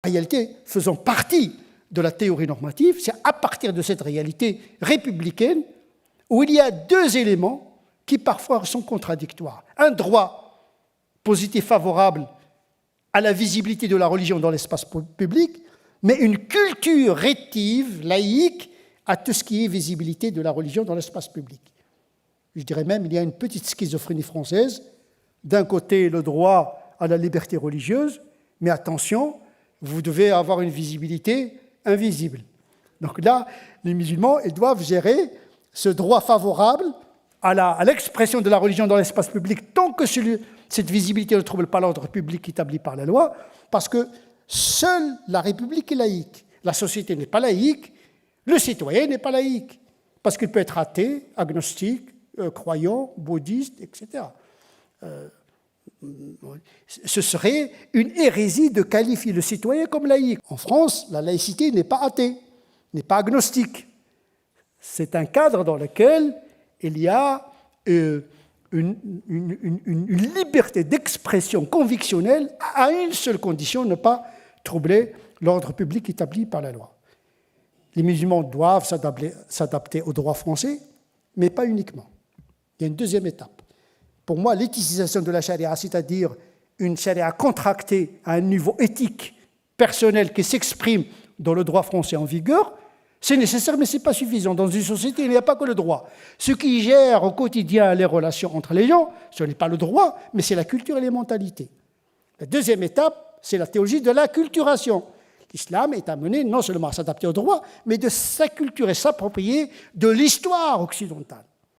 réalité faisant partie de la théorie normative, c'est à partir de cette réalité républicaine où il y a deux éléments qui parfois sont contradictoires. Un droit positif favorable à la visibilité de la religion dans l'espace public, mais une culture rétive, laïque, à tout ce qui est visibilité de la religion dans l'espace public. Je dirais même qu'il y a une petite schizophrénie française. D'un côté, le droit à la liberté religieuse, mais attention, vous devez avoir une visibilité invisible. Donc là, les musulmans, ils doivent gérer ce droit favorable à l'expression de la religion dans l'espace public tant que cette visibilité ne trouble pas l'ordre public établi par la loi, parce que seule la République est laïque. La société n'est pas laïque, le citoyen n'est pas laïque, parce qu'il peut être athée, agnostique, croyant, bouddhiste, etc. Ce serait une hérésie de qualifier le citoyen comme laïque. En France, la laïcité n'est pas athée, n'est pas agnostique. C'est un cadre dans lequel il y a une liberté d'expression convictionnelle à une seule condition, ne pas troubler l'ordre public établi par la loi. Les musulmans doivent s'adapter au droit français, mais pas uniquement. Il y a une deuxième étape. Pour moi, l'éthicisation de la charia, c'est-à-dire une charia contractée à un niveau éthique, personnel, qui s'exprime dans le droit français en vigueur, c'est nécessaire, mais ce n'est pas suffisant. Dans une société, il n'y a pas que le droit. Ce qui gère au quotidien les relations entre les gens, ce n'est pas le droit, mais c'est la culture et les mentalités. La deuxième étape, c'est la théologie de l'acculturation. L'islam est amené non seulement à s'adapter au droit, mais de s'acculturer, s'approprier de l'histoire occidentale.